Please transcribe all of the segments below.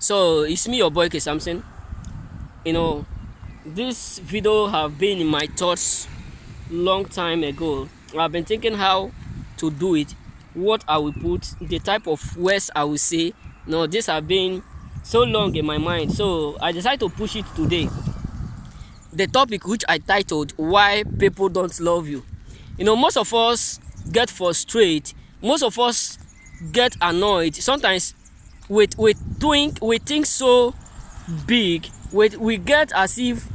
So it's me, your boy K Samson. You know, this video have been in my thoughts long time ago. I've been thinking how to do it, what I will put, the type of words I will say. No, this have been so long in my mind. So I decided to push it today. The topic which I titled "Why People Don't Love You." Most of us get frustrated. Most of us get annoyed. Sometimes we think so big. We get as if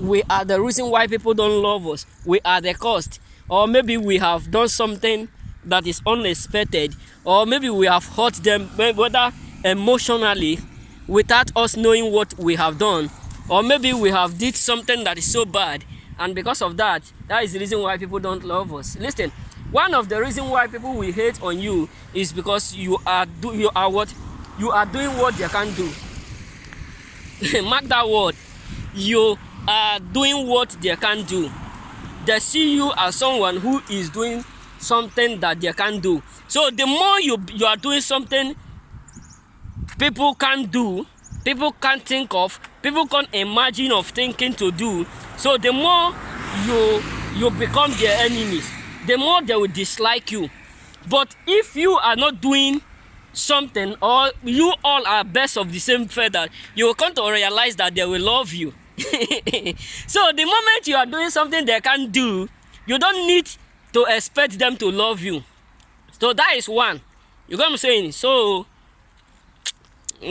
we are the reason why people don't love us. We are the cost, or maybe we have done something that is unexpected, or maybe we have hurt them, whether emotionally, without us knowing what we have done, or maybe we have did something that is so bad, and because of that, that is the reason why people don't love us. Listen, one of the reasons why people will hate on you is because you are doing what they can't do. Mark that word. You are doing what they can't do. They see you as someone who is doing something that they can't do. So the more you are doing something people can't do, people can't think of, people can't imagine of thinking to do, so the more you become their enemies, the more they will dislike you. But if you are not doing something, or you all are birds of the same feather, you will come to realize that they will love you. So the moment you are doing something they can't do, you don't need to expect them to love you. So that is one. You get what I'm saying? So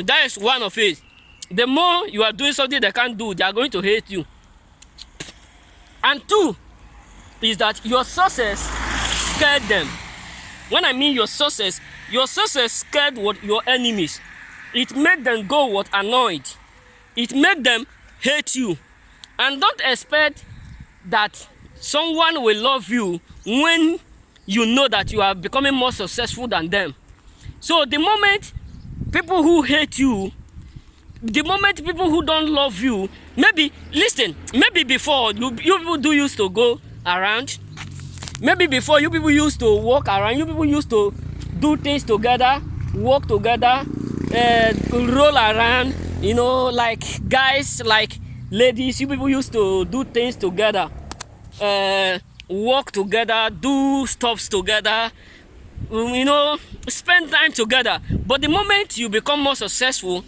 that is one of it. The more you are doing something they can't do, they are going to hate you. And two is that your success scared them. When I mean your success scared what your enemies. It made them go annoyed. It made them hate you. And don't expect that someone will love you when you know that you are becoming more successful than them. So the moment people who hate you, the moment people who don't love you, maybe before you people used to go around, maybe before you people used to walk around, you people used to do things together, walk together, roll around, like guys, like ladies, you people used to do things together, walk together, do stuffs together, spend time together. But the moment you become more successful,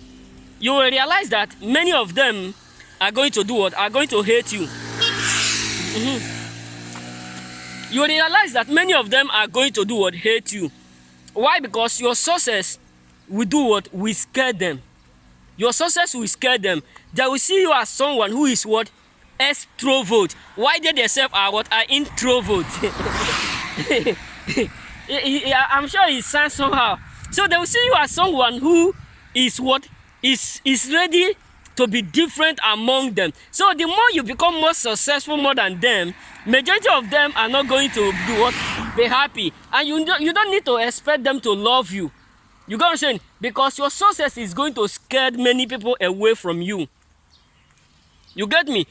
you will realize that many of them are going to do what? Are going to hate you. You realize that many of them are going to do what? Hate you. Why? Because your success will do what? Will scare them. Your success will scare them. They will see you as someone who is what? Extrovert. Why they themselves are what? Are introvert. I'm sure it sounds somehow. So they will see you as someone who is what? Is ready to be different among them. So the more you become more successful more than them, majority of them are not going to do what? Be happy. And you don't need to expect them to love you. You get what I'm saying? Because your success is going to scare many people away from you. You get me?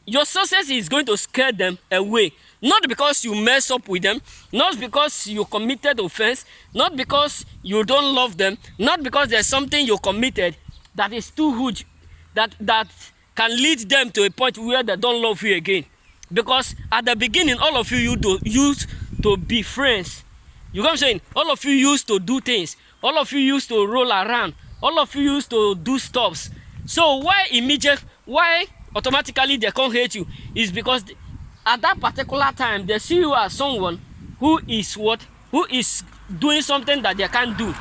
Your success is going to scare them away. Not because you mess up with them, not because you committed offense, not because you don't love them, not because there's something you committed that is too huge, that can lead them to a point where they don't love you again. Because at the beginning, all of you used to be friends. You know what I'm saying? All of you used to do things. All of you used to roll around. All of you used to do stuffs. So why automatically they can't hate you? Is because at that particular time they see you as someone who is what? Who is doing something that they can't do.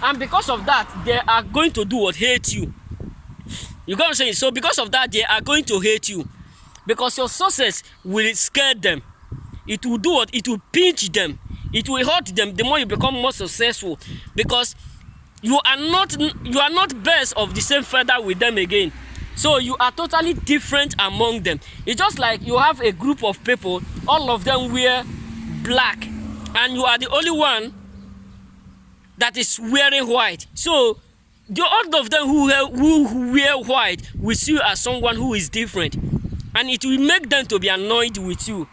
And because of that, they are going to do what? Hate you. You get what I'm saying? So because of that, they are going to hate you. Because your success will scare them. It will do what? It will pinch them. It will hurt them the more you become more successful. Because you are not birds of the same feather with them again. So you are totally different among them. It's just like you have a group of people, all of them wear black, and you are the only one that is wearing white. So all of them who wear white will see you as someone who is different, and it will make them to be annoyed with you.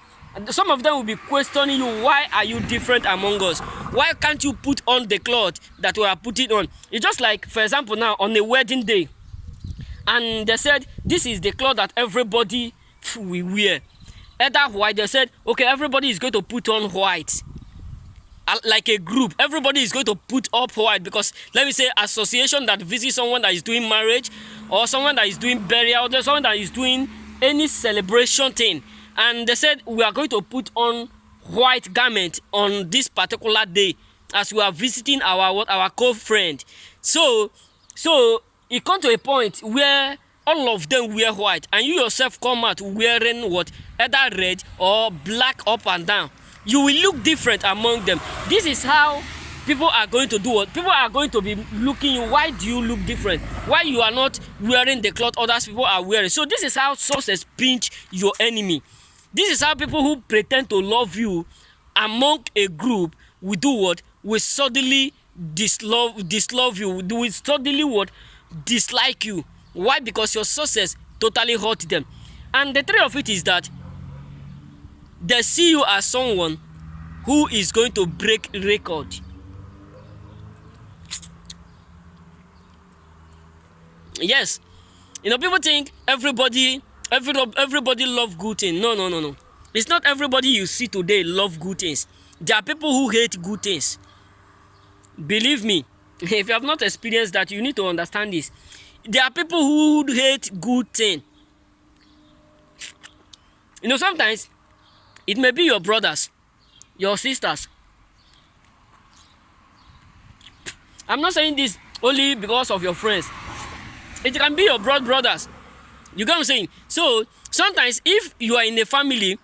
Some of them will be questioning you, why are you different among us? Why can't you put on the cloth that we are putting on? It's just like, for example, now on a wedding day, and they said this is the cloth that everybody will wear, either white. They said, okay, everybody is going to put on white. Like a group, everybody is going to put up white, because let me say association that visits someone that is doing marriage, or someone that is doing burial, or someone that is doing any celebration thing, and they said we are going to put on white garment on this particular day as we are visiting our co-friend. So it comes to a point where all of them wear white, and you yourself come out wearing what, either red or black up and down. You will look different among them. This is how people are going to do what? People are going to be looking you. Why do you look different? Why you are not wearing the cloth others people are wearing? So this is how success pinch your enemy. This is how people who pretend to love you among a group will do what? Will suddenly dislove you. Will suddenly what? Dislike you. Why? Because your success totally hurt them. And the truth of it is that they see you as someone who is going to break record. Yes, people think everybody love good things. No. It's not everybody you see today love good things. There are people who hate good things. Believe me, if you have not experienced that, you need to understand this. There are people who hate good things. Sometimes it may be your brothers, your sisters. I'm not saying this only because of your friends. It can be your brothers. You get what I'm saying? So sometimes if you are in a family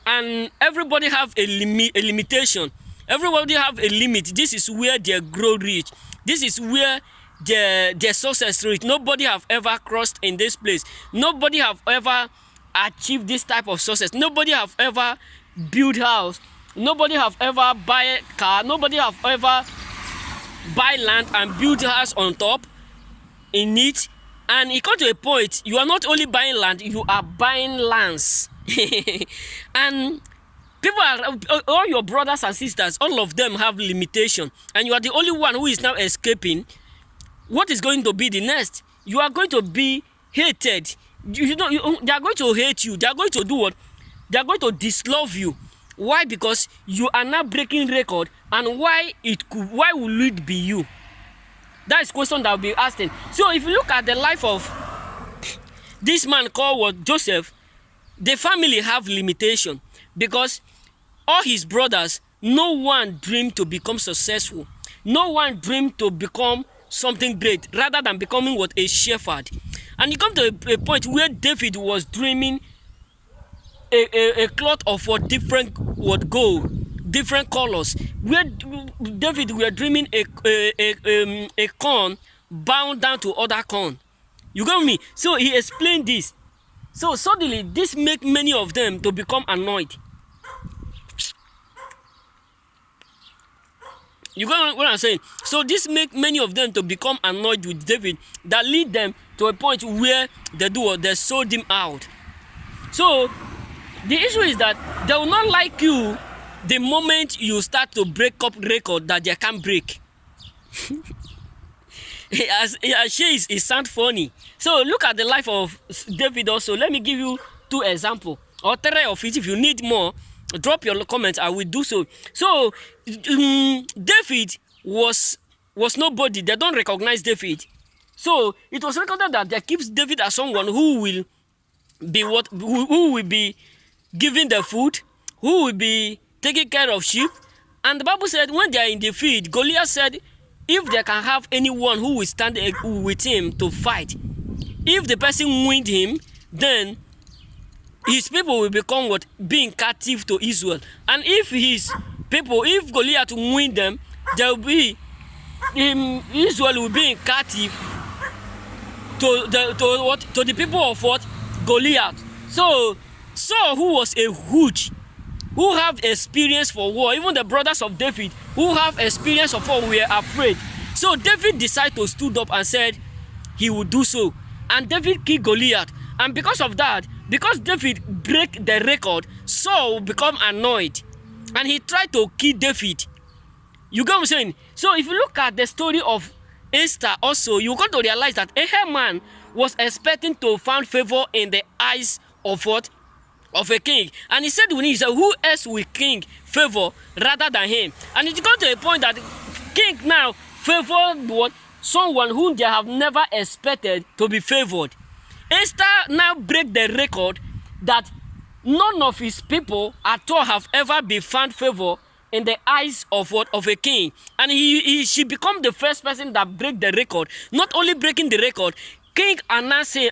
and everybody have a limitation, everybody have a limit. This is where their growth reach. This is where their success reach. Nobody have ever crossed in this place. Nobody have ever achieve this type of success. Nobody have ever built house. Nobody have ever buy a car. Nobody have ever buy land and build a house on top in it. And it comes to a point, you are not only buying land, you are buying lands. And people are, all your brothers and sisters, all of them have limitation, and you are the only one who is now escaping. What is going to be the next? You are going to be hated. They are going to hate you. They are going to do what? They are going to dislove you. Why? Because you are now breaking record. And why will it be you? That is question that will be asking. So if you look at the life of this man called Joseph, the family have limitation, because all his brothers, no one dreamed to become successful. No one dreamed to become something great, rather than becoming what? A shepherd. And you come to a point where David was dreaming a cloth of what? Different what? Gold, different colors. Where David were dreaming a corn bound down to other corn. You got me? So he explained this. So suddenly this make many of them to become annoyed. You got what I'm saying? So this make many of them to become annoyed with David, that lead them to a point where they sold him out. So the issue is that they will not like you the moment you start to break up record that they can't break. It sounds funny. So look at the life of David also. Let me give you 2 examples or 3 of it. If you need more, drop your comments, I will do so. So David was nobody. They don't recognize David. So it was recorded that they keeps David as someone who will be who will be giving the food, who will be taking care of sheep. And the Bible said when they are in the field, Goliath said if they can have anyone who will stand with him to fight, if the person wins him, then his people will become what? Being captive to Israel. And if his people, if Goliath win them, there will be Israel will be in captive to the people of what? Goliath. So Saul, who was a huge, who have experience for war, even the brothers of David who have experience of war were afraid. So David decided to stood up and said he would do so. And David killed Goliath. And because of that, because David break the record, Saul become annoyed and he tried to kill David. You get what I'm saying? So if you look at the story of Esther also, you're going to realize that Haman was expecting to find favor in the eyes of what? Of a king. And he said when he said, who else will king favor rather than him? And it got to a point that king now favored what? Someone whom they have never expected to be favored. Esther now break the record that none of his people at all have ever been found favor in the eyes of what? Of a king. And she become the first person that break the record. Not only breaking the record, king announced her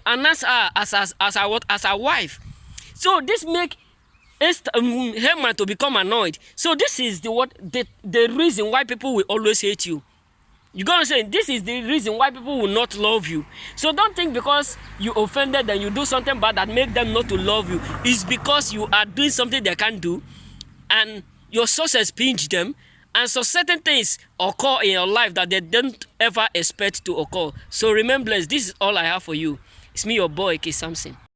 as a wife. So this make Haman to become annoyed. So this is the reason why people will always hate you. You got what I'm saying? This is the reason why people will not love you. So don't think because you offended them, you do something bad that make them not to love you. It's because you are doing something they can't do, and your success pinch them, and so certain things occur in your life that they don't ever expect to occur. So remember, this is all I have for you. It's me, your boy, K. Samson.